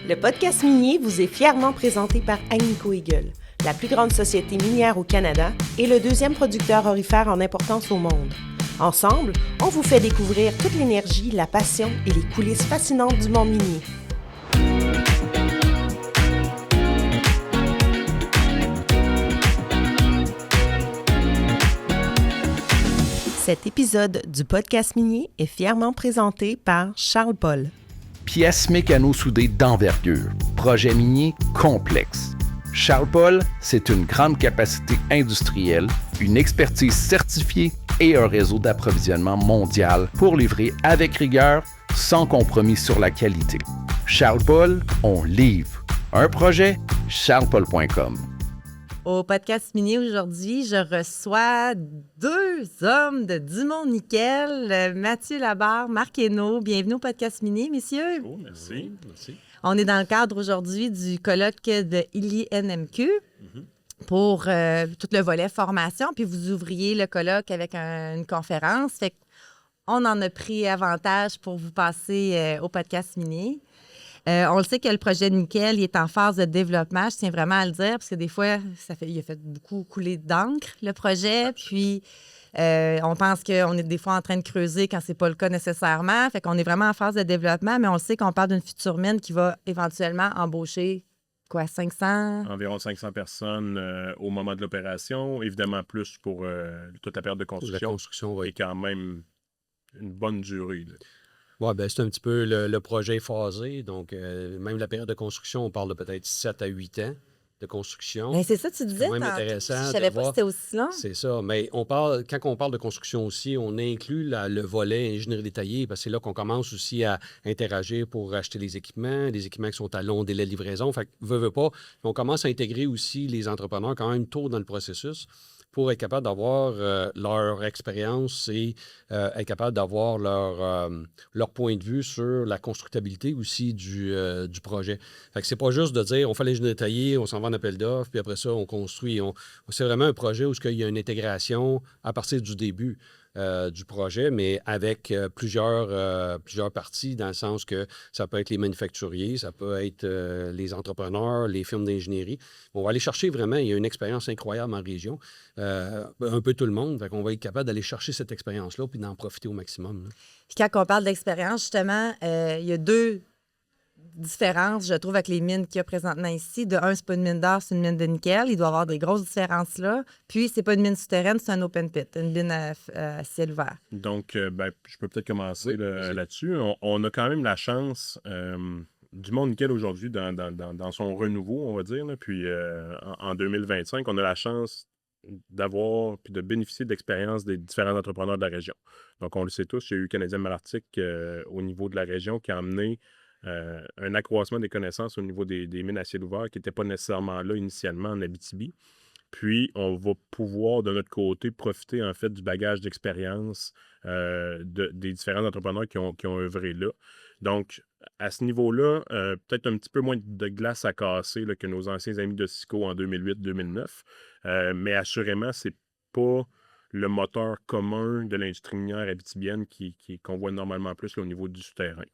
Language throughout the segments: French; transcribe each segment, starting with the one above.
Le podcast minier vous est fièrement présenté par Agnico Eagle, la plus grande société minière au Canada et le deuxième producteur aurifère en importance au monde. Ensemble, on vous fait découvrir toute l'énergie, la passion et les coulisses fascinantes du monde minier. Cet épisode du podcast minier est fièrement présenté par Charles Paul. Pièces mécano-soudées d'envergure. Projet minier complexe. Charles Paul, c'est une grande capacité industrielle, une expertise certifiée et un réseau d'approvisionnement mondial pour livrer avec rigueur, sans compromis sur la qualité. Charles Paul, on livre. Un projet, charlespaul.com. Au podcast minier aujourd'hui, je reçois deux hommes de Dumont Nickel, Mathieu Labarre, Marc Hainaut. Bienvenue au podcast minier, messieurs. Oh, merci. Merci. On est dans le cadre aujourd'hui du colloque de ILI-NMQ pour tout le volet formation. Puis vous ouvriez le colloque avec une conférence. Fait qu'on en a pris avantage pour vous passer au podcast minier. On le sait que le projet Nickel il est en phase de développement. Je tiens vraiment à le dire parce que des fois, il a fait beaucoup couler d'encre, le projet. Puis, on pense qu'on est des fois en train de creuser quand c'est pas le cas nécessairement. Fait qu'on est vraiment en phase de développement, mais on le sait qu'on parle d'une future mine qui va éventuellement embaucher, 500? Environ 500 personnes au moment de l'opération. Évidemment, plus pour toute la période de construction. La construction, oui. Et quand même une bonne durée. Oui, bien, c'est un petit peu le projet phasé. Donc, même la période de construction, on parle de peut-être 7 à 8 ans de construction. Bien, c'est ça que tu disais. C'est quand même intéressant. Je ne savais pas que c'était aussi long. C'est ça. Mais quand on parle de construction aussi, on inclut le volet ingénierie détaillée parce que c'est là qu'on commence aussi à interagir pour acheter les équipements qui sont à long délai de livraison. Fait que, veut pas. On commence à intégrer aussi les entrepreneurs quand même tôt dans le processus pour être capable d'avoir leur expérience et être capable d'avoir leur point de vue sur la constructabilité aussi du projet. Fait que c'est pas juste de dire on fait l'ingénierie détaillée, on s'en va en appel d'offres, puis après ça, on construit. C'est vraiment un projet où il y a une intégration à partir du début du projet, mais avec plusieurs parties, dans le sens que ça peut être les manufacturiers, ça peut être les entrepreneurs, les firmes d'ingénierie. On va aller chercher vraiment, il y a une expérience incroyable en région, un peu tout le monde, fait qu'on va être capable d'aller chercher cette expérience-là puis d'en profiter au maximum. Là. Puis quand on parle d'expérience, justement, il y a deux différences, je trouve, avec les mines qu'il y a présentement ici. De un, c'est pas une mine d'or, c'est une mine de nickel. Il doit y avoir des grosses différences là. Puis, c'est pas une mine souterraine, c'est un open pit, une mine à ciel ouvert. Donc, je peux peut-être commencer là-dessus. On a quand même la chance... Dumont Nickel aujourd'hui, dans son renouveau, on va dire, là, puis en 2025, on a la chance d'avoir puis de bénéficier de l'expérience des différents entrepreneurs de la région. Donc, on le sait tous, il y a eu Canadien Malartic au niveau de la région qui a amené un accroissement des connaissances au niveau des mines à ciel ouvert qui n'étaient pas nécessairement là initialement en Abitibi. Puis, on va pouvoir, de notre côté, profiter, en fait, du bagage d'expérience des différents entrepreneurs qui ont œuvré là. Donc, à ce niveau-là, peut-être un petit peu moins de glace à casser là, que nos anciens amis de Sico en 2008-2009. Mais assurément, c'est pas le moteur commun de l'industrie minière abitibienne qu'on voit normalement plus là, au niveau du souterrain.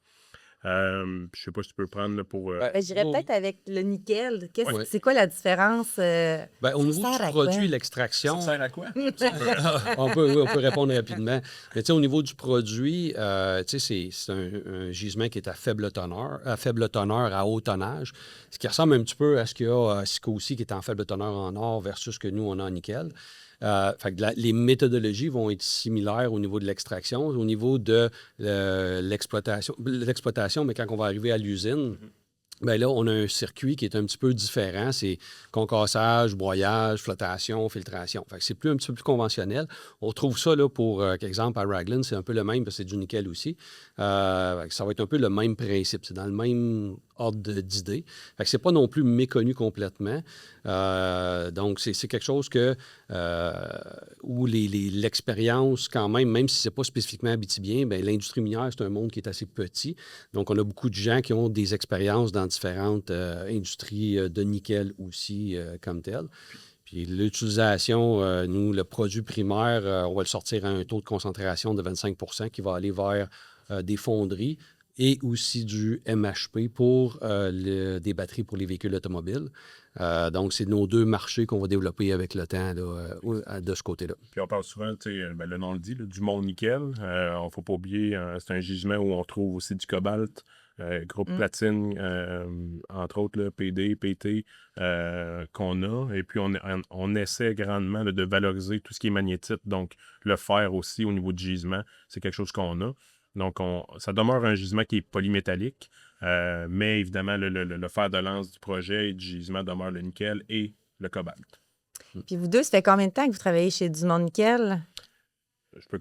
Je sais pas si tu peux prendre là, pour... J'irais peut-être avec le nickel. Ouais. C'est quoi la différence? Au niveau du produit, l'extraction... Ça sert à quoi? on peut répondre rapidement. Mais au niveau du produit, c'est un gisement qui est à faible teneur, à haut tonnage, ce qui ressemble un petit peu à ce qu'il y a à Sico aussi, qui est en faible teneur en or versus ce que nous, on a en nickel. Fait que les méthodologies vont être similaires au niveau de l'extraction, au niveau de l'exploitation, mais quand on va arriver à l'usine, bien là, on a un circuit qui est un petit peu différent. C'est concassage, broyage, flottation, filtration. Fait que c'est un petit peu plus conventionnel. On trouve ça, là, pour exemple, à Raglan, c'est un peu le même, parce que c'est du nickel aussi. Ça va être un peu le même principe. C'est dans le même ordre d'idées. Fait que c'est pas non plus méconnu complètement. Donc, c'est quelque chose où l'expérience, quand même si c'est pas spécifiquement abitibien, bien, l'industrie minière, c'est un monde qui est assez petit. Donc, on a beaucoup de gens qui ont des expériences dans différentes industries de nickel aussi, comme telles. Puis l'utilisation, nous, le produit primaire, on va le sortir à un taux de concentration de 25 % qui va aller vers des fonderies et aussi du MHP pour des batteries pour les véhicules automobiles. Donc, c'est nos 2 marchés qu'on va développer avec le temps là, de ce côté-là. Puis on parle souvent, le nom le dit, là, du Mont-Nickel. Il ne faut pas oublier, c'est un gisement où on trouve aussi du cobalt, groupe platine, entre autres, là, PD, PT, qu'on a. Et puis, on essaie grandement là, de valoriser tout ce qui est magnétite. Donc, le fer aussi au niveau du gisement, c'est quelque chose qu'on a. Donc, ça demeure un gisement qui est polymétallique, mais évidemment, le fer de lance du projet et du gisement demeure le nickel et le cobalt. Puis vous deux, ça fait combien de temps que vous travaillez chez Dumont Nickel?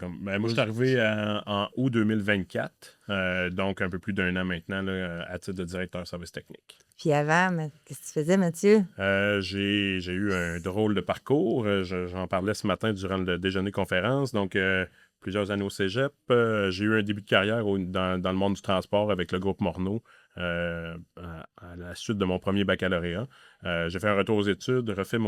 Moi, je suis arrivé en août 2024, donc un peu plus d'1 an maintenant, là, à titre de directeur service technique. Puis avant, qu'est-ce que tu faisais, Mathieu? J'ai eu un drôle de parcours. J'en parlais ce matin durant le déjeuner-conférence. Donc, plusieurs années au cégep. J'ai eu un début de carrière dans le monde du transport avec le groupe Morneau à la suite de mon premier baccalauréat. J'ai fait un retour aux études, refait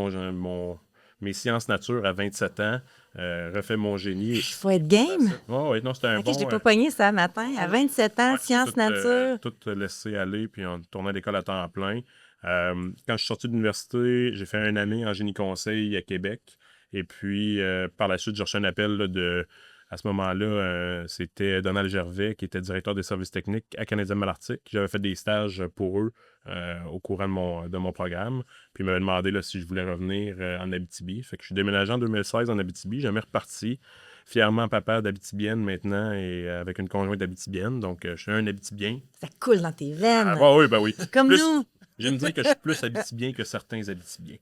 mes sciences nature à 27 ans, refait mon génie. Il faut être game. Oui, non, c'était un bon... Je l'ai pas pogné ça matin. À 27 ans, sciences nature. Tout laissé aller, puis on tournait à l'école à temps plein. Quand je suis sorti de l'université, j'ai fait 1 année en génie conseil à Québec. Et puis, par la suite, j'ai reçu un appel là, à ce moment-là, c'était Donald Gervais, qui était directeur des services techniques à Canadien Malartic. J'avais fait des stages pour eux au courant de mon programme. Puis, il m'avait demandé là, si je voulais revenir en Abitibi. Fait que je suis déménagé en 2016 en Abitibi. Jamais reparti. Fièrement papa d'Abitibienne maintenant et avec une conjointe abitibienne. Donc, je suis un Abitibien. Ça coule dans tes veines. Oui. Comme nous. J'aime dire que je suis plus Abitibien que certains Abitibiens.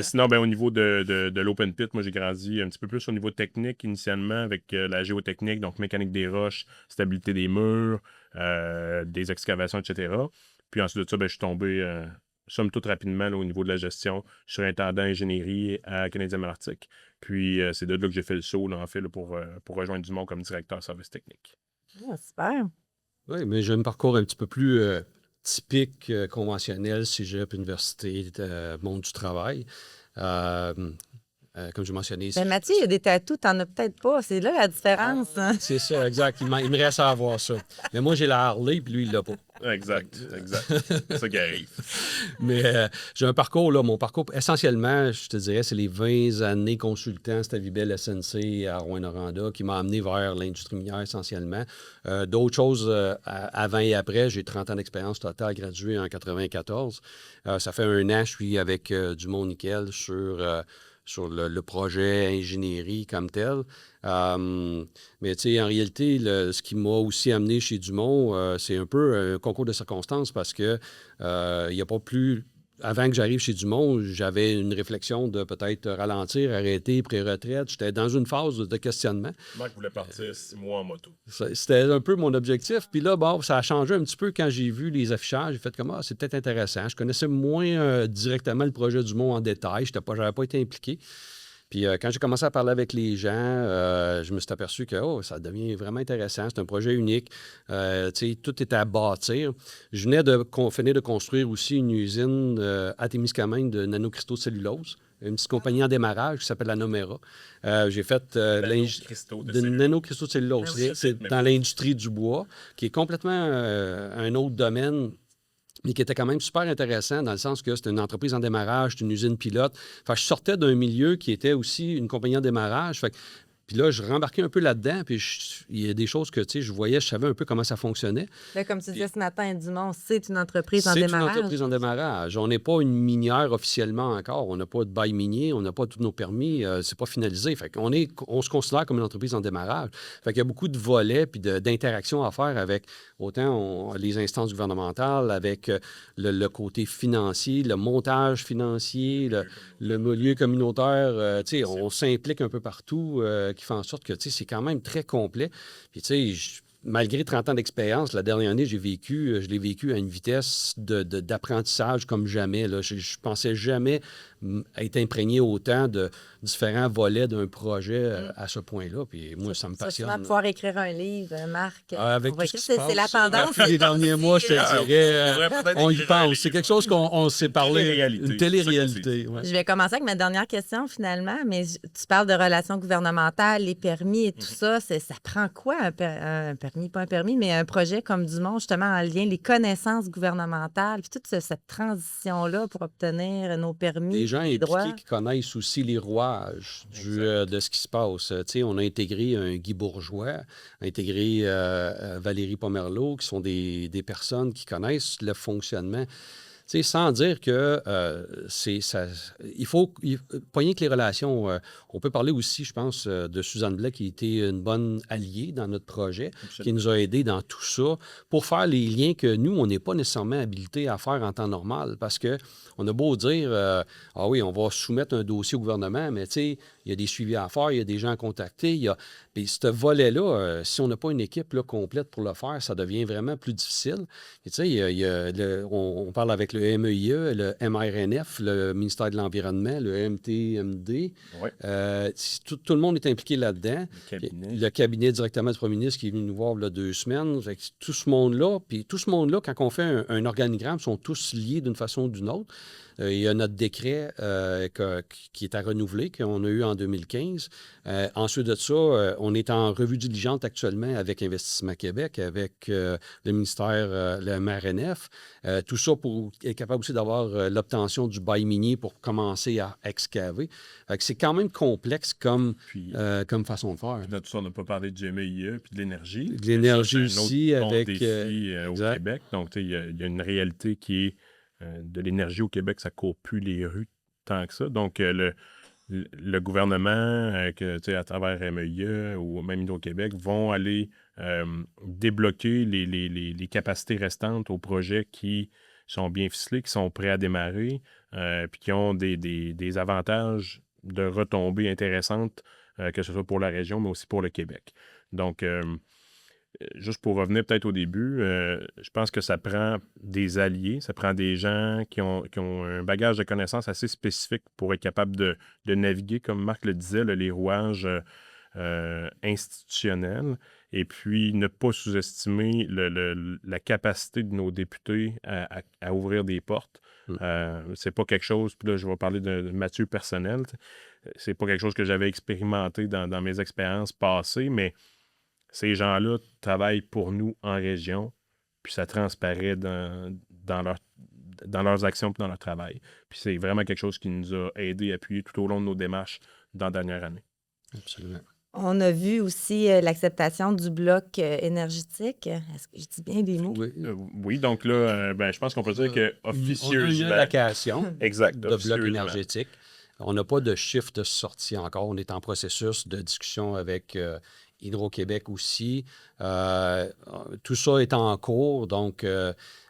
Sinon, au niveau de l'open pit, moi, j'ai grandi un petit peu plus au niveau technique initialement avec la géotechnique, donc mécanique des roches, stabilité des murs, des excavations, etc. Puis ensuite de ça, je suis tombé, somme toute rapidement là, au niveau de la gestion. Je suis intendant ingénierie à Canadien Malartic. Puis c'est de là que j'ai fait le saut, là, en fait, là, pour rejoindre Dumont comme directeur service technique. Ah, super. Oui, mais j'ai un parcours un petit peu plus typique, conventionnel, cégep, université, monde du travail. Comme je mentionnais... Mathieu, il y a des tatous, t'en as peut-être pas. C'est là la différence. C'est ça, exact. Il me reste à avoir ça. Mais moi, j'ai la Harley, puis lui, il l'a pas. Exact. C'est ça qui arrive. Mais j'ai un parcours, là, mon parcours, essentiellement, je te dirais, c'est les 20 années consultant Stavibel SNC à Rouyn-Noranda qui m'a amené vers l'industrie minière essentiellement. D'autres choses avant et après, j'ai 30 ans d'expérience totale, gradué en 94. Ça fait 1 an, je suis avec Dumont Nickel sur le projet ingénierie comme tel. Mais tu sais, en réalité, ce qui m'a aussi amené chez Dumont, c'est un peu un concours de circonstances parce que il n'y a pas plus... Avant que j'arrive chez Dumont, j'avais une réflexion de peut-être ralentir, arrêter, pré-retraite. J'étais dans une phase de questionnement. Marc voulait partir 6 mois en moto. C'était un peu mon objectif. Puis là, bon, ça a changé un petit peu quand j'ai vu les affichages. J'ai fait comme, c'est peut-être intéressant. Je connaissais moins directement le projet Dumont en détail. Je n'avais pas été impliqué. Puis quand j'ai commencé à parler avec les gens, je me suis aperçu que ça devient vraiment intéressant. C'est un projet unique. Tout était à bâtir. Je venais de finir de construire aussi une usine à Témiscamingue de nanocristaux de cellulose, une petite compagnie en démarrage qui s'appelle la Nomera. J'ai fait de nanocristaux de cellulose. C'est dans l'industrie du bois, qui est complètement un autre domaine, mais qui était quand même super intéressant dans le sens que c'était une entreprise en démarrage, c'était une usine pilote. Enfin, je sortais d'un milieu qui était aussi une compagnie en démarrage. Puis là, je rembarquais un peu là-dedans, puis il y a des choses que, je voyais, je savais un peu comment ça fonctionnait. Là, comme tu disais ce matin, Dumont, c'est une entreprise en démarrage. C'est une entreprise en démarrage. On n'est pas une minière officiellement encore. On n'a pas de bail minier, on n'a pas tous nos permis, c'est pas finalisé. Fait qu'on on se considère comme une entreprise en démarrage. Fait qu'il y a beaucoup de volets puis d'interactions à faire avec autant les instances gouvernementales, avec le côté financier, le montage financier, le milieu communautaire. On s'implique un peu partout, qui fait en sorte que c'est quand même très complet. Puis malgré 30 ans d'expérience, la dernière année, je l'ai vécu à une vitesse d'apprentissage comme jamais. Là. Je ne pensais jamais être imprégné autant de différents volets d'un projet à ce point-là. Puis moi, ça me passionne. Ça, pouvoir écrire un livre, Marc. Avec tout ce qui se passe. C'est la tendance. Les derniers mois, je te dirais, on y pense. C'est quelque chose qu'on s'est parlé. Une télé-réalité. Ouais. Je vais commencer avec ma dernière question, finalement. Mais tu parles de relations gouvernementales, les permis et tout ça. Ça prend quoi, un permis pas un permis, mais un projet comme Dumont, justement, en lien, les connaissances gouvernementales, puis toute cette transition-là pour obtenir nos permis, Des gens les droits. impliqués qui connaissent aussi les rouages de ce qui se passe. Tu sais, on a intégré un Guy Bourgeois, intégré Valérie Pomerleau, qui sont des personnes qui connaissent le fonctionnement. Tu sais, sans dire que il faut pas rien que les relations. On peut parler aussi, je pense, de Suzanne Blais, qui a été une bonne alliée dans notre projet, qui nous a aidés dans tout ça, pour faire les liens que nous, on n'est pas nécessairement habilités à faire en temps normal. Parce que on a beau dire, ah oui, on va soumettre un dossier au gouvernement, mais tu sais, il y a des suivis à faire, il y a des gens à contacter. Puis ce volet-là, si on n'a pas une équipe là, complète pour le faire, ça devient vraiment plus difficile. Et tu sais, on parle avec le MEIE, le MRNF, le ministère de l'Environnement, le MTMD. Ouais. Tout le monde est impliqué là-dedans. Le cabinet directement du premier ministre qui est venu nous voir il y a 2 semaines. Fait que tout ce monde-là, quand on fait un organigramme, sont tous liés d'une façon ou d'une autre. Il y a notre décret qui est à renouveler, qu'on a eu en 2015. Ensuite de ça, on est en revue diligente actuellement avec Investissement Québec, avec le ministère, le MRNF. Tout ça pour être capable aussi d'avoir l'obtention du bail minier pour commencer à excaver. Fait que c'est quand même complexe comme façon de faire. Là, tout ça, on n'a pas parlé du MEIE puis de l'énergie. De l'énergie aussi, un autre avec... défi au Québec. Donc, il y a une réalité qui est de l'énergie au Québec, ça ne court plus les rues tant que ça. Donc, le gouvernement, à travers MEIE ou même Hydro-Québec, vont aller débloquer les capacités restantes aux projets qui sont bien ficelés, qui sont prêts à démarrer, puis qui ont des avantages de retombées intéressantes, que ce soit pour la région, mais aussi pour le Québec. Donc, juste pour revenir peut-être au début, je pense que ça prend des alliés, ça prend des gens qui ont un bagage de connaissances assez spécifique pour être capable de naviguer, comme Marc le disait, les rouages institutionnels, et puis ne pas sous-estimer la capacité de nos députés à ouvrir des portes. C'est pas quelque chose, puis là je vais parler de Mathieu personnel, c'est pas quelque chose que j'avais expérimenté dans mes expériences passées, mais ces gens-là travaillent pour nous en région, puis ça transparaît dans leurs actions et dans leur travail. Puis c'est vraiment quelque chose qui nous a aidés, appuyés tout au long de nos démarches dans la dernière année. Absolument. On a vu aussi l'acceptation du bloc énergétique. Est-ce que je dis bien des mots? Oui, donc là, je pense qu'on peut dire que officieusement... On a une allocation exact, de bloc énergétique. On n'a pas de chiffre de sortie encore. On est en processus de discussion avec Hydro-Québec aussi. Tout ça est en cours, donc...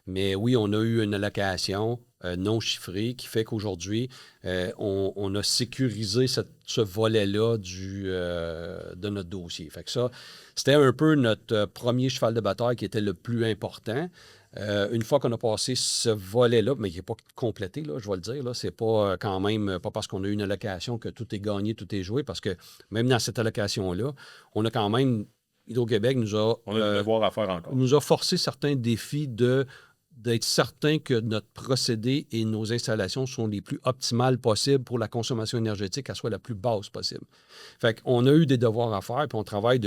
mais oui, on a eu une allocation non chiffrée qui fait qu'aujourd'hui, on a sécurisé ce volet-là de notre dossier. Fait que ça, c'était un peu notre premier cheval de bataille qui était le plus important. Une fois qu'on a passé ce volet-là, mais qui n'est pas complété, là, je vais le dire, là, c'est pas quand même pas parce qu'on a eu une allocation que tout est gagné, tout est joué, parce que même dans cette allocation-là, on a quand même, Hydro-Québec nous a... On a des devoirs à faire encore. Nous a forcé certains défis d'être certain que notre procédé et nos installations sont les plus optimales possibles pour la consommation énergétique, qu'elle soit la plus basse possible. Fait qu'on a eu des devoirs à faire, puis on travaille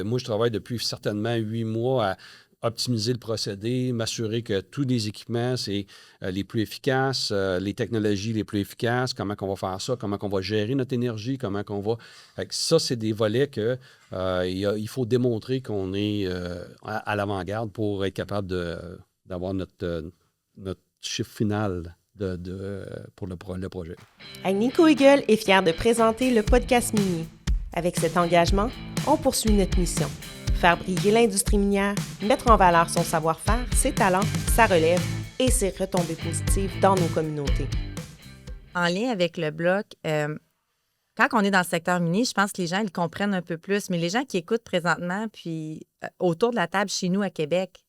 moi, je travaille depuis certainement 8 mois à optimiser le procédé, m'assurer que tous les équipements, c'est les plus efficaces, les technologies les plus efficaces, comment on va faire ça, comment on va gérer notre énergie, comment on va... Fait que ça, c'est des volets que il faut démontrer qu'on est à l'avant-garde pour être capable d'avoir notre chiffre final pour le projet. Agnico Eagle est fier de présenter le podcast minier. Avec cet engagement, on poursuit notre mission. Faire briller l'industrie minière, mettre en valeur son savoir-faire, ses talents, sa relève et ses retombées positives dans nos communautés. En lien avec le bloc, quand on est dans le secteur minier, je pense que les gens ils comprennent un peu plus, mais les gens qui écoutent présentement, puis autour de la table chez nous à Québec,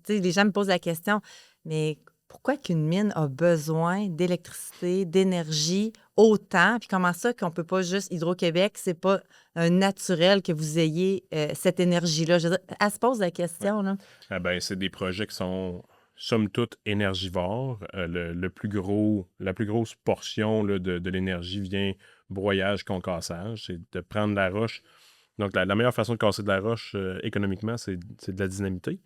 les gens me posent la question, mais pourquoi qu'une mine a besoin d'électricité, d'énergie autant? Puis comment ça qu'on ne peut pas juste Hydro-Québec, c'est pas naturel que vous ayez cette énergie-là? Je veux dire, elle se pose la question. Là. C'est des projets qui sont, somme toute, énergivores. La plus grosse portion là, de l'énergie vient broyage, concassage. C'est de prendre la roche, Donc, la meilleure façon de casser de la roche économiquement, c'est de la dynamiter.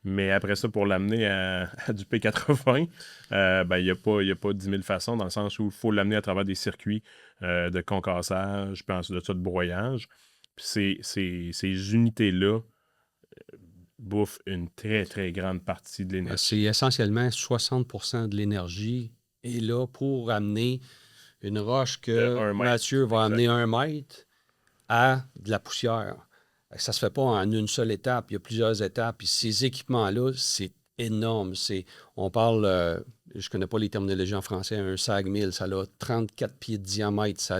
Mais après ça, pour l'amener à du P80, il n'y a pas 10 000 façons, dans le sens où il faut l'amener à travers des circuits de concassage, puis ensuite de ça, de broyage. Puis ces unités-là bouffent une très, très grande partie de l'énergie. C'est essentiellement 60 de l'énergie est là pour amener une roche que Mathieu va amener 1 mètre à de la poussière. Ça ne se fait pas en une seule étape. Il y a plusieurs étapes. Puis ces équipements-là, c'est énorme. On parle, je ne connais pas les terminologies en français, un SAG mill, ça a 34 pieds de diamètre, ça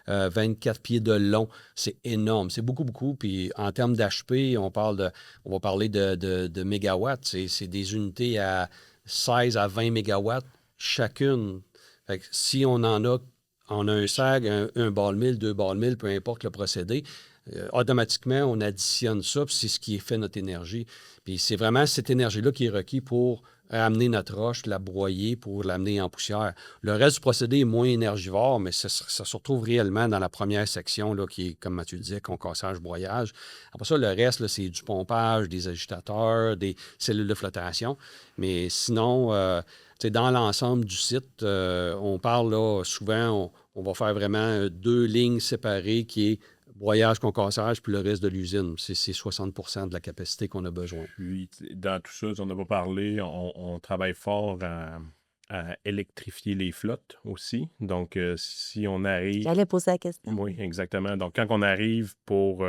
a 24 pieds de long. C'est énorme. C'est beaucoup, beaucoup. Puis en termes d'HP, on va parler de mégawatts. C'est des unités à 16 à 20 mégawatts chacune. Fait que si on a un SAG, un ball mill, 2 ball mill, peu importe le procédé, automatiquement, on additionne ça, puis c'est ce qui fait notre énergie. Puis c'est vraiment cette énergie-là qui est requise pour amener notre roche, la broyer, pour l'amener en poussière. Le reste du procédé est moins énergivore, mais ça se retrouve réellement dans la première section, là, qui est, comme Mathieu disait, concassage, broyage. Après ça, le reste, là, c'est du pompage, des agitateurs, des cellules de flottation. Mais sinon, dans l'ensemble du site, on parle là, souvent, on va faire vraiment 2 lignes séparées qui est broyage, concassage, puis le reste de l'usine. C'est 60 de la capacité qu'on a besoin. Puis, dans tout ça, on n'a pas parlé, on travaille fort à électrifier les flottes aussi. Donc, si on arrive... J'allais poser la question. Oui, exactement. Donc, quand on arrive pour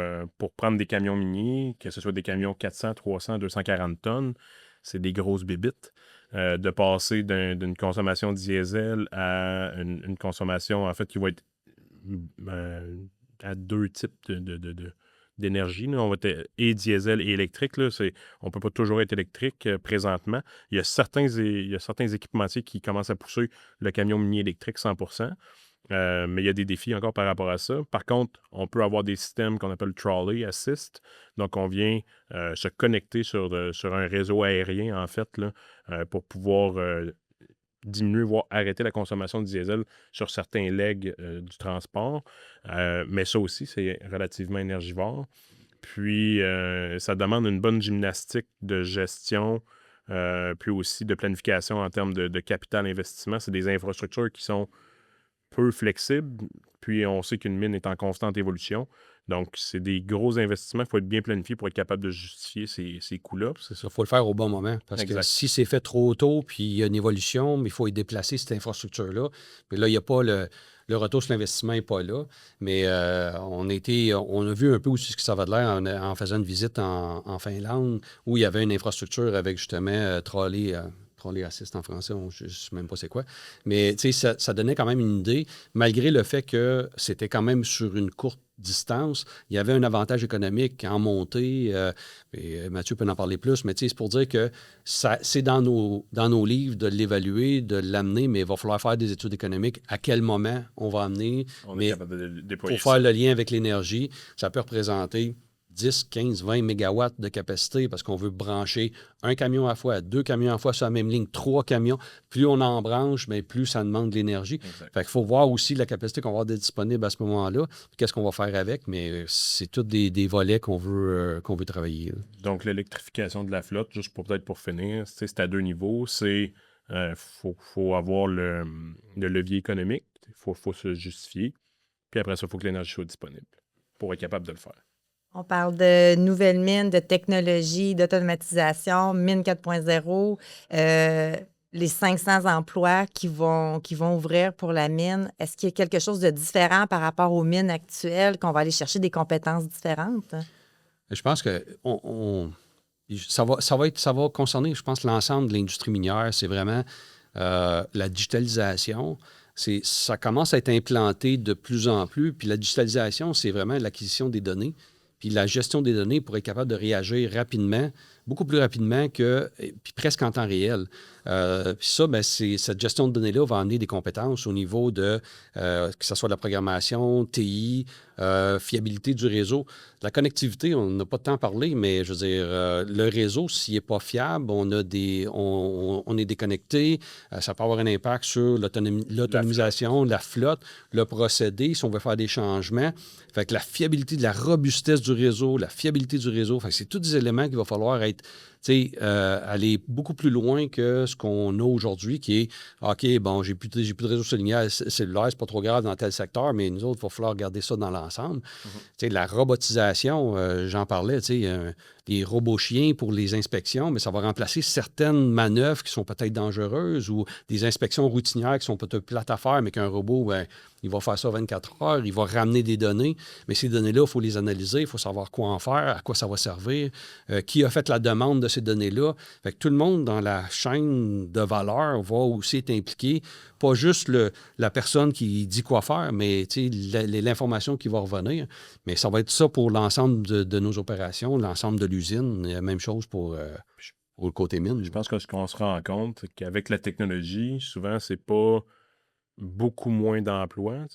prendre des camions miniers, que ce soit des camions 400, 300, 240 tonnes, c'est des grosses bébites. De passer d'une consommation diesel à une consommation, en fait, qui va être... à 2 types d'énergie. Là. On va être et diesel et électrique. Là. On ne peut pas toujours être électrique présentement. Il y a certains équipementiers qui commencent à pousser le camion minier électrique 100%. Mais il y a des défis encore par rapport à ça. Par contre, on peut avoir des systèmes qu'on appelle Trolley Assist. Donc, on vient se connecter sur un réseau aérien, en fait, là, pour pouvoir... diminuer, voire arrêter la consommation de diesel sur certains legs du transport. Mais ça aussi, c'est relativement énergivore. Puis, ça demande une bonne gymnastique de gestion, puis aussi de planification en termes de capital investissement. C'est des infrastructures qui sont peu flexibles. Puis, on sait qu'une mine est en constante évolution. Donc, c'est des gros investissements. Il faut être bien planifié pour être capable de justifier ces coûts-là. C'est ça, il faut le faire au bon moment. Parce que si c'est fait trop tôt, puis il y a une évolution, mais il faut y déplacer cette infrastructure-là. Mais là, il n'y a pas le retour sur l'investissement n'est pas là. Mais on a vu un peu aussi ce que ça va de l'air en faisant une visite en Finlande, où il y avait une infrastructure avec justement trolley assist en français, je ne sais même pas c'est quoi. Mais ça donnait quand même une idée, malgré le fait que c'était quand même sur une courte distance, il y avait un avantage économique en montée. Et Mathieu peut en parler plus, mais c'est pour dire que c'est dans nos livres de l'évaluer, de l'amener, mais il va falloir faire des études économiques. À quel moment on va amener? On est capable de déployer pour faire le lien avec l'énergie, ça peut représenter 10, 15, 20 mégawatts de capacité parce qu'on veut brancher un camion à la fois, 2 camions à la fois sur la même ligne, 3 camions. Plus on en branche, mais plus ça demande de l'énergie. Fait qu'il faut voir aussi la capacité qu'on va avoir disponible à ce moment-là, puis qu'est-ce qu'on va faire avec, mais c'est tous des volets qu'on veut travailler. Là. Donc, l'électrification de la flotte, juste peut-être pour finir, c'est à 2 niveaux. C'est faut avoir le levier économique, il faut se justifier, puis après ça, il faut que l'énergie soit disponible pour être capable de le faire. On parle de nouvelles mines, de technologie, d'automatisation, mine 4.0, les 500 emplois qui vont ouvrir pour la mine. Est-ce qu'il y a quelque chose de différent par rapport aux mines actuelles, qu'on va aller chercher des compétences différentes? Je pense que ça va concerner, je pense, l'ensemble de l'industrie minière. C'est vraiment la digitalisation. Ça commence à être implanté de plus en plus. Puis la digitalisation, c'est vraiment l'acquisition des données. Puis la gestion des données pour être capable de réagir rapidement, beaucoup plus rapidement puis presque en temps réel. Puis ça, ben, cette gestion de données-là va amener des compétences au niveau de, que ce soit de la programmation, TI, fiabilité du réseau. La connectivité, on n'a pas de temps à parler, mais je veux dire, le réseau, s'il n'est pas fiable, on est déconnecté, ça peut avoir un impact sur l'autonomisation, la flotte, le procédé, si on veut faire des changements. Fait que la fiabilité, de la robustesse du réseau, la fiabilité du réseau, fait que c'est tous des éléments qu'il va falloir être, aller beaucoup plus loin que ce qu'on a aujourd'hui, qui est, OK, bon, j'ai plus de réseau cellulaire, c'est pas trop grave dans tel secteur, mais nous autres, il va falloir regarder ça dans l'ensemble. La robotisation, j'en parlais, des robots chiens pour les inspections, mais ça va remplacer certaines manœuvres qui sont peut-être dangereuses ou des inspections routinières qui sont peut-être plates à faire, mais qu'un robot, ben, il va faire ça 24 heures, il va ramener des données, mais ces données-là, il faut les analyser, il faut savoir quoi en faire, à quoi ça va servir, qui a fait la demande de ces données-là. Fait que tout le monde dans la chaîne de valeur va aussi être impliqué, pas juste la personne qui dit quoi faire, mais l'information qui va revenir. Mais ça va être ça pour l'ensemble de nos opérations, l'ensemble de l'usine. Même chose pour le côté mine. Je pense que ce qu'on se rend compte, c'est qu'avec la technologie, souvent, c'est pas beaucoup moins d'emplois.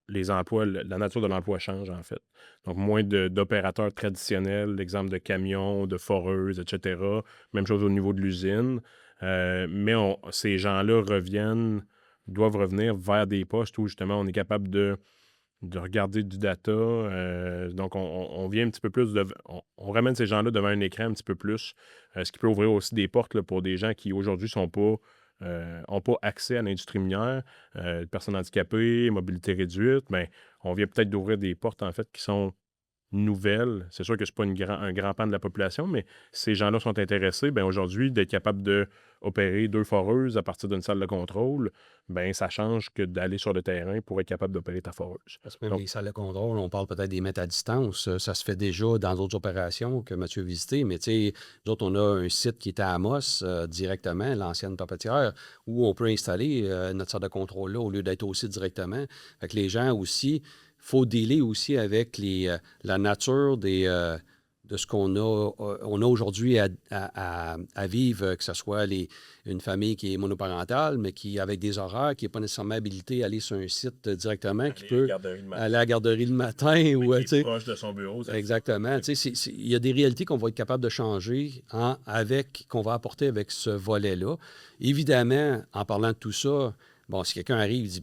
Les emplois, la nature de l'emploi change, en fait. Donc, moins d'opérateurs traditionnels, l'exemple de camions, de foreuses, etc. Même chose au niveau de l'usine. Mais ces gens-là doivent revenir vers des postes où, justement, on est capable de regarder du data. Donc, on vient un petit peu plus on ramène ces gens-là devant un écran un petit peu plus, ce qui peut ouvrir aussi des portes là, pour des gens qui, aujourd'hui, n'ont pas accès à l'industrie minière, personnes handicapées, mobilité réduite. Bien, on vient peut-être d'ouvrir des portes, en fait, qui sont nouvelles. C'est sûr que ce n'est pas un grand pan de la population, mais ces gens-là sont intéressés. Bien, aujourd'hui, d'être capable d'opérer 2 foreuses à partir d'une salle de contrôle, bien, ça change que d'aller sur le terrain pour être capable d'opérer ta foreuse. Parce que même les salles de contrôle, on parle peut-être des mètres à distance. Ça se fait déjà dans d'autres opérations que Mathieu a visitées, mais tu sais, nous autres, on a un site qui est à Amos directement, l'ancienne papetière, où on peut installer notre salle de contrôle-là au lieu d'être au site directement. Fait que les gens aussi, il faut dealer aussi avec la nature de ce qu'on a aujourd'hui à vivre, que ce soit une famille qui est monoparentale, mais qui, avec des horaires, qui n'est pas nécessairement habilité à aller sur un site directement, qui peut aller à la garderie le matin. Ou qui est proche de son bureau. Exactement. Il y a des réalités qu'on va être capable de changer qu'on va apporter avec ce volet-là. Évidemment, en parlant de tout ça, bon, si quelqu'un arrive, il dit,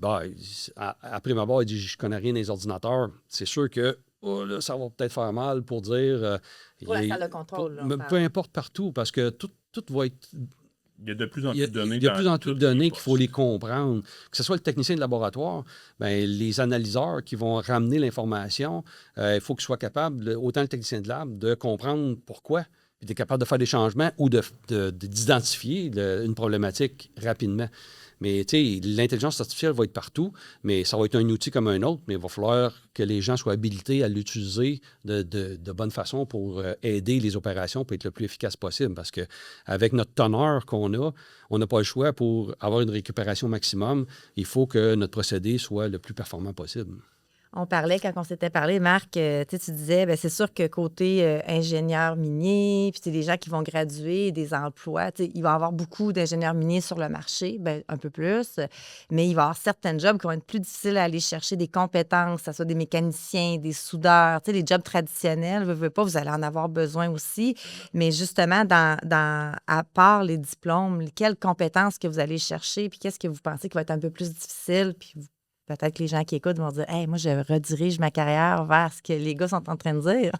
après ma barre, il dit, je connais rien des ordinateurs, c'est sûr que là, ça va peut-être faire mal pour dire... pour la salle de contrôle. Peu importe partout, parce que tout va être... Il y a de plus en plus de données. Il y a de plus en plus de données qu'il faut les comprendre. Que ce soit le technicien de laboratoire, bien, les analyseurs qui vont ramener l'information, il faut qu'ils soient capables, autant le technicien de lab, de comprendre pourquoi, puis d'être capable de faire des changements ou d'identifier une problématique rapidement. Mais tu sais, l'intelligence artificielle va être partout, mais ça va être un outil comme un autre, mais il va falloir que les gens soient habilités à l'utiliser de bonne façon pour aider les opérations pour être le plus efficace possible. Parce qu'avec notre teneur qu'on a, on n'a pas le choix pour avoir une récupération maximum. Il faut que notre procédé soit le plus performant possible. On parlait, quand on s'était parlé, Marc, tu disais, bien, c'est sûr que côté ingénieur minier, puis des gens qui vont graduer des emplois, il va y avoir beaucoup d'ingénieurs miniers sur le marché, bien, un peu plus, mais il va y avoir certains jobs qui vont être plus difficiles à aller chercher des compétences, que ce soit des mécaniciens, des soudeurs, les jobs traditionnels, vous allez en avoir besoin aussi, mais justement, à part les diplômes, quelles compétences que vous allez chercher, puis qu'est-ce que vous pensez qui va être un peu plus difficile, puis peut-être que les gens qui écoutent vont dire « Hey, moi, je redirige ma carrière vers ce que les gars sont en train de dire. »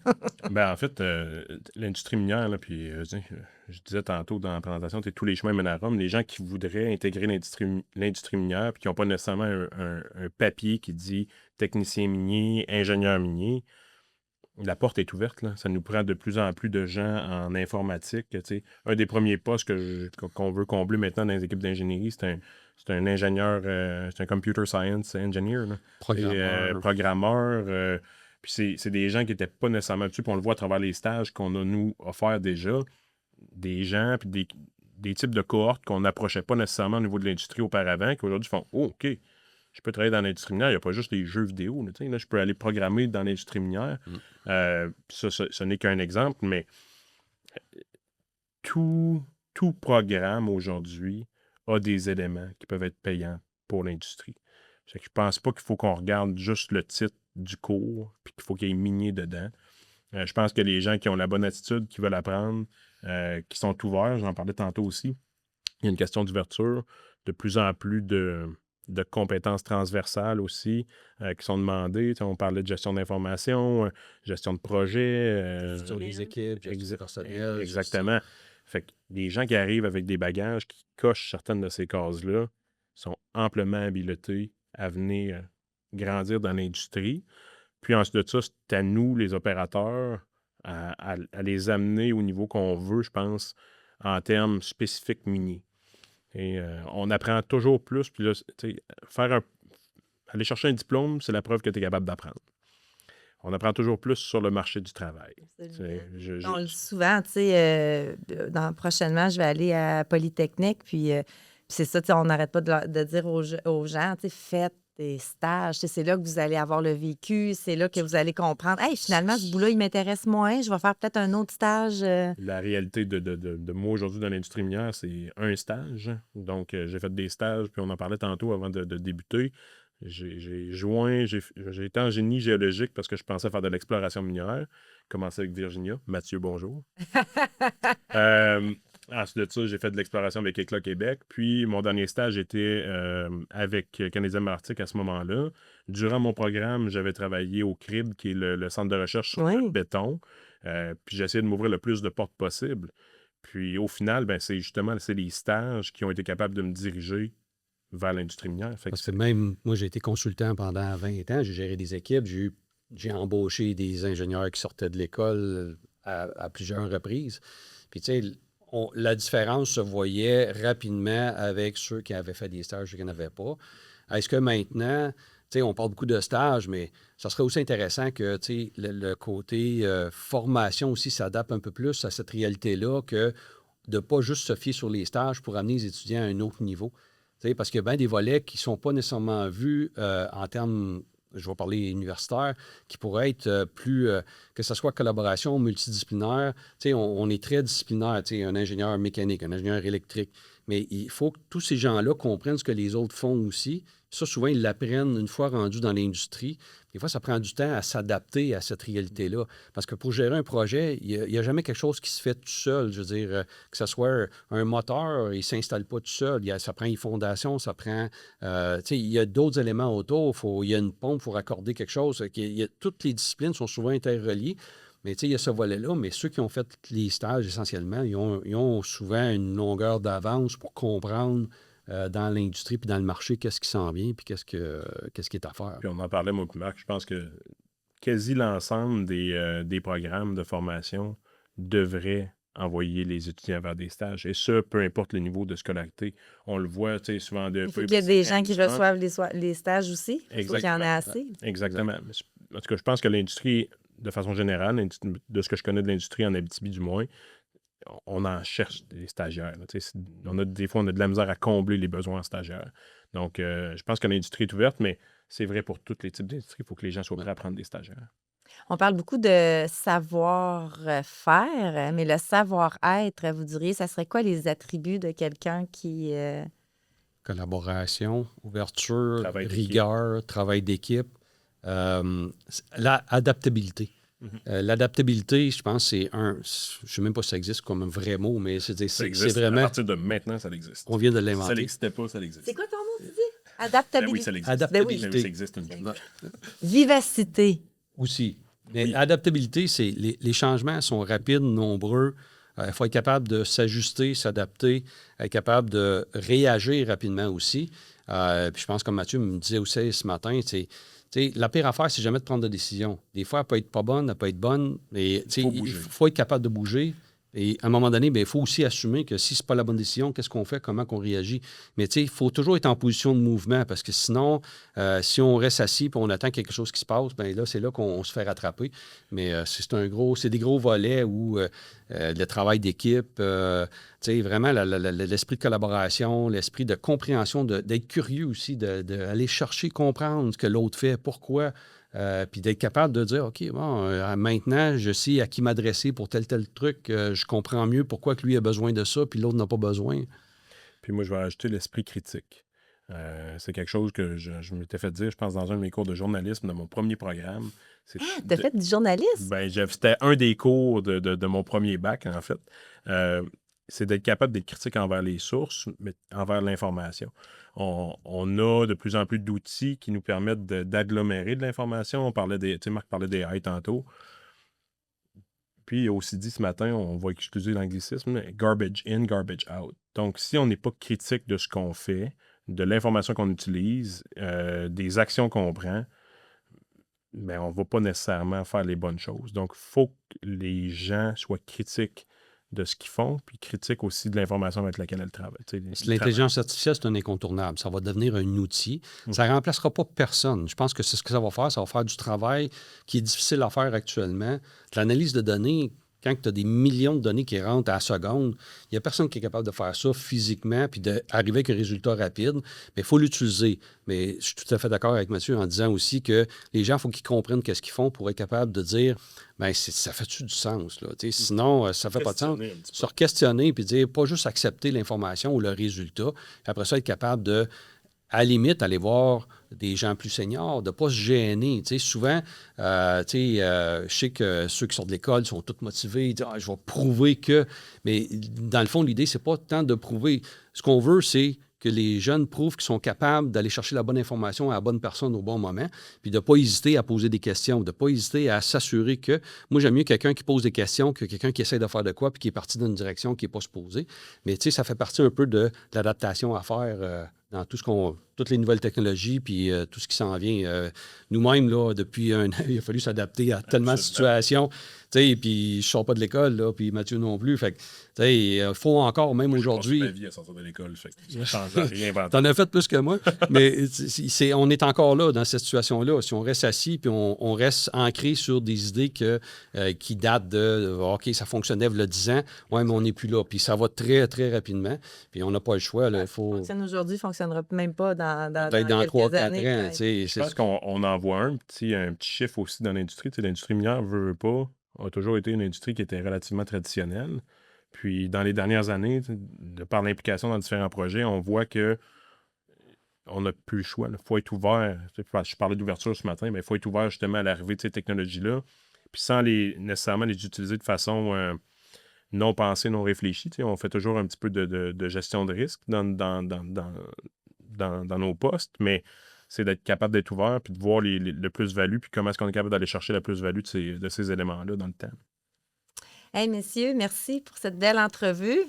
En fait, l'industrie minière, là, puis je disais tantôt dans la présentation, tous les chemins mènent à Rome. Les gens qui voudraient intégrer l'industrie minière puis qui n'ont pas nécessairement un papier qui dit technicien minier, ingénieur minier, la porte est ouverte. Là. Ça nous prend de plus en plus de gens en informatique. Un des premiers postes qu'on veut combler maintenant dans les équipes d'ingénierie, c'est un ingénieur, c'est un computer science engineer. Là. Programmeur. Puis c'est des gens qui n'étaient pas nécessairement dessus. Puis on le voit à travers les stages qu'on a, nous, offerts déjà. Des gens, puis des types de cohortes qu'on n'approchait pas nécessairement au niveau de l'industrie auparavant, qui aujourd'hui font « Oh, OK, je peux travailler dans l'industrie minière. Il n'y a pas juste les jeux vidéo. Là, je peux aller programmer dans l'industrie minière. » Ça, ce n'est qu'un exemple, mais tout tout programme aujourd'hui a des éléments qui peuvent être payants pour l'industrie. Je ne pense pas qu'il faut qu'on regarde juste le titre du cours puis qu'il faut qu'il y ait minier dedans. Je pense que les gens qui ont la bonne attitude, qui veulent apprendre, qui sont ouverts, j'en parlais tantôt aussi, il y a une question d'ouverture, de plus en plus de compétences transversales aussi qui sont demandées. On parlait de gestion d'information, gestion de projet. Gestion des équipes, gestion personnelle. Exactement. Fait que les gens qui arrivent avec des bagages qui cochent certaines de ces cases-là sont amplement habilités à venir grandir dans l'industrie. Puis ensuite de ça, c'est à nous, les opérateurs, à les amener au niveau qu'on veut, je pense, en termes spécifiques miniers. Et on apprend toujours plus. Puis là, aller chercher un diplôme, c'est la preuve que tu es capable d'apprendre. On apprend toujours plus sur le marché du travail. On le dit souvent, prochainement, je vais aller à Polytechnique, puis c'est ça, on n'arrête pas de dire aux gens, faites des stages, c'est là que vous allez avoir le vécu, c'est là que vous allez comprendre, hey, finalement, ce bout-là, il m'intéresse moins, je vais faire peut-être un autre stage. La réalité de moi aujourd'hui dans l'industrie minière, c'est un stage. Donc, j'ai fait des stages, puis on en parlait tantôt avant de débuter. J'ai été en génie géologique parce que je pensais faire de l'exploration minière. Commencé avec Virginia. Mathieu, bonjour. Ensuite de ça, j'ai fait de l'exploration avec Éclat Québec. Puis, mon dernier stage était avec Canadien Malartic à ce moment-là. Durant mon programme, j'avais travaillé au CRIB, qui est le centre de recherche sur le béton. Puis, j'ai essayé de m'ouvrir le plus de portes possible. Puis, au final, c'est les stages qui ont été capables de me diriger vers l'industrie minière. Parce que même, moi, j'ai été consultant pendant 20 ans. J'ai géré des équipes. J'ai embauché des ingénieurs qui sortaient de l'école à plusieurs reprises. Puis, tu sais, la différence se voyait rapidement avec ceux qui avaient fait des stages et ceux qui n'en avaient pas. Est-ce que maintenant, tu sais, on parle beaucoup de stages, mais ça serait aussi intéressant que, tu sais, le côté formation aussi s'adapte un peu plus à cette réalité-là que de ne pas juste se fier sur les stages pour amener les étudiants à un autre niveau. Parce qu'il y a bien des volets qui ne sont pas nécessairement vus en termes, je vais parler universitaire, qui pourraient être plus, que ce soit collaboration multidisciplinaire. On est très disciplinaire, un ingénieur mécanique, un ingénieur électrique. Mais il faut que tous ces gens-là comprennent ce que les autres font aussi. Ça, souvent, ils l'apprennent une fois rendus dans l'industrie. Des fois, ça prend du temps à s'adapter à cette réalité-là. Parce que pour gérer un projet, il n'y a jamais quelque chose qui se fait tout seul. Je veux dire, que ce soit un moteur, il ne s'installe pas tout seul. Ça prend une fondation, ça prend... il y a d'autres éléments autour. Il y a une pompe, il faut raccorder quelque chose. Toutes les disciplines sont souvent interreliées. Mais il y a ce volet-là, mais ceux qui ont fait les stages, essentiellement, ils ont souvent une longueur d'avance pour comprendre dans l'industrie puis dans le marché qu'est-ce qui s'en vient puis qu'est-ce qui est à faire. Puis on en parlait, moi et Marc, je pense que quasi l'ensemble des programmes de formation devraient envoyer les étudiants vers des stages. Et ça, peu importe le niveau de scolarité. On le voit, tu sais, souvent... Il faut qu'il y ait des gens qui reçoivent les stages aussi. Il faut qu'il y en ait assez. Exactement. En tout cas, je pense que l'industrie... De façon générale, de ce que je connais de l'industrie en Abitibi du moins, on en cherche des stagiaires. Des fois, on a de la misère à combler les besoins en stagiaires. Donc, je pense que l'industrie est ouverte, mais c'est vrai pour tous les types d'industries. Il faut que les gens soient prêts à prendre des stagiaires. On parle beaucoup de savoir-faire, mais le savoir-être, vous diriez, ça serait quoi les attributs de quelqu'un qui... Collaboration, ouverture, rigueur, travail d'équipe. L'adaptabilité. L'adaptabilité, je pense, c'est je ne sais même pas si ça existe comme un vrai mot, mais c'est vraiment... À partir de maintenant, ça existe. On vient de l'inventer. Si ça n'existait pas, ça existe. C'est quoi ton mot, tu dis? Adaptabilité. Oui, ça existe. Adaptabilité. Ben oui, ça existe. Vivacité. Aussi. Mais adaptabilité, c'est les changements sont rapides, nombreux. Il faut être capable de s'ajuster, s'adapter, être capable de réagir rapidement aussi. Puis je pense, comme Mathieu me disait aussi ce matin, la pire affaire, c'est jamais de prendre de décision. Des fois, elle peut être pas bonne, elle peut être bonne, mais il faut être capable de bouger. Et à un moment donné, il faut aussi assumer que si ce n'est pas la bonne décision, qu'est-ce qu'on fait, comment on réagit. Mais il faut toujours être en position de mouvement parce que sinon, si on reste assis et on attend quelque chose qui se passe, là, c'est là qu'on se fait rattraper. Mais c'est des gros volets où le travail d'équipe, vraiment l'esprit de collaboration, l'esprit de compréhension, d'être curieux aussi, d'aller chercher, comprendre ce que l'autre fait, pourquoi. Puis d'être capable de dire, OK, bon, maintenant, je sais à qui m'adresser pour tel truc. Je comprends mieux pourquoi que lui a besoin de ça, puis l'autre n'a pas besoin. Puis moi, je vais ajouter l'esprit critique. C'est quelque chose que je m'étais fait dire, je pense, dans un de mes cours de journalisme de mon premier programme. T'as fait du journalisme? Ben, c'était un des cours de mon premier bac, en fait. C'est d'être capable d'être critique envers les sources, mais envers l'information. On a de plus en plus d'outils qui nous permettent d'agglomérer de l'information. Marc parlait des AI tantôt. Puis, il a aussi dit ce matin, on va excuser l'anglicisme, garbage in, garbage out. Donc, si on n'est pas critique de ce qu'on fait, de l'information qu'on utilise, des actions qu'on prend, ben, on ne va pas nécessairement faire les bonnes choses. Donc, il faut que les gens soient critiques de ce qu'ils font, puis critiques aussi de l'information avec laquelle elles travaillent. L'intelligence artificielle, c'est un incontournable. Ça va devenir un outil. Ça ne remplacera pas personne. Je pense que c'est ce que ça va faire du travail qui est difficile à faire actuellement. De l'analyse de données, quand tu as des millions de données qui rentrent à la seconde, il n'y a personne qui est capable de faire ça physiquement puis d'arriver avec un résultat rapide. Mais il faut l'utiliser. Mais je suis tout à fait d'accord avec Mathieu en disant aussi que les gens, il faut qu'ils comprennent qu'est-ce qu'ils font pour être capable de dire bien, ça fait-tu du sens? Là? Sinon, ça ne fait pas de sens. Se questionner puis dire pas juste accepter l'information ou le résultat. Après ça, être capable de, à la limite, aller voir des gens plus seniors, de ne pas se gêner. Souvent, je sais que ceux qui sortent de l'école sont tous motivés, ils disent « je vais prouver que… » Mais dans le fond, l'idée, c'est pas tant de prouver. Ce qu'on veut, c'est que les jeunes prouvent qu'ils sont capables d'aller chercher la bonne information à la bonne personne au bon moment, puis de ne pas hésiter à poser des questions, de ne pas hésiter à s'assurer que… Moi, j'aime mieux quelqu'un qui pose des questions que quelqu'un qui essaie de faire de quoi puis qui est parti dans une direction qui n'est pas supposée. Mais ça fait partie un peu de l'adaptation à faire dans toutes les nouvelles technologies puis tout ce qui s'en vient. Nous-mêmes, là, depuis un an, il a fallu s'adapter à tellement de situations. Puis je ne sors pas de l'école, là, puis Mathieu non plus. Fait que, il faut encore, même aujourd'hui… Je passe ma vie à sortir de l'école, fait que ça change rien. T'en as fait plus que moi, mais on est encore là, dans cette situation-là. Si on reste assis puis on reste ancré sur des idées qui datent de « OK, ça fonctionnait il y a 10 ans, ouais, mais on n'est plus là. » Puis ça va très, très rapidement. Puis on n'a pas le choix. Ça fonctionne aujourd'hui, ne fonctionnera même pas dans peut-être dans 3-4 ans. Je pense qu'on en voit un petit chiffre aussi dans l'industrie. L'industrie minière veut pas, a toujours été une industrie qui était relativement traditionnelle. Puis, dans les dernières années, de par l'implication dans différents projets, on voit que on n'a plus le choix. Il faut être ouvert. Je parlais d'ouverture ce matin, mais il faut être ouvert justement à l'arrivée de ces technologies-là. Puis sans nécessairement les utiliser de façon non pensée, non réfléchie. On fait toujours un petit peu de gestion de risque dans nos postes, mais c'est d'être capable d'être ouvert puis de voir le plus-value, puis comment est-ce qu'on est capable d'aller chercher la plus-value de ces éléments-là dans le temps. Hey, messieurs, merci pour cette belle entrevue.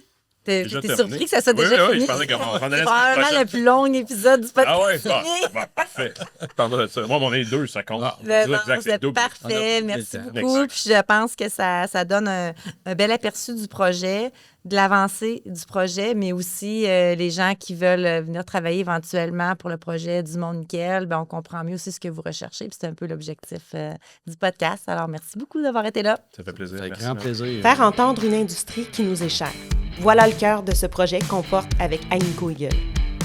T'es terminé. surpris que ça soit déjà fini? Oui, je pensais qu'on s'en allait C'est probablement le plus long épisode du podcast. Ah ouais? Parfait. Pardon de ça. Moi, on est 2, ça compte. C'est parfait. Merci beaucoup. Puis je pense que ça donne un bel aperçu du projet, de l'avancée du projet, mais aussi les gens qui veulent venir travailler éventuellement pour le projet du Monde Nickel, on comprend mieux aussi ce que vous recherchez. Puis c'est un peu l'objectif du podcast. Alors, merci beaucoup d'avoir été là. Ça fait plaisir. Ça fait grand plaisir. Faire entendre une industrie qui nous est chère. Voilà le cœur de ce projet qu'on porte avec Agnico Eagle.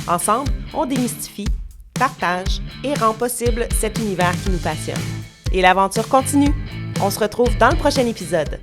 Ensemble, on démystifie, partage et rend possible cet univers qui nous passionne. Et l'aventure continue. On se retrouve dans le prochain épisode.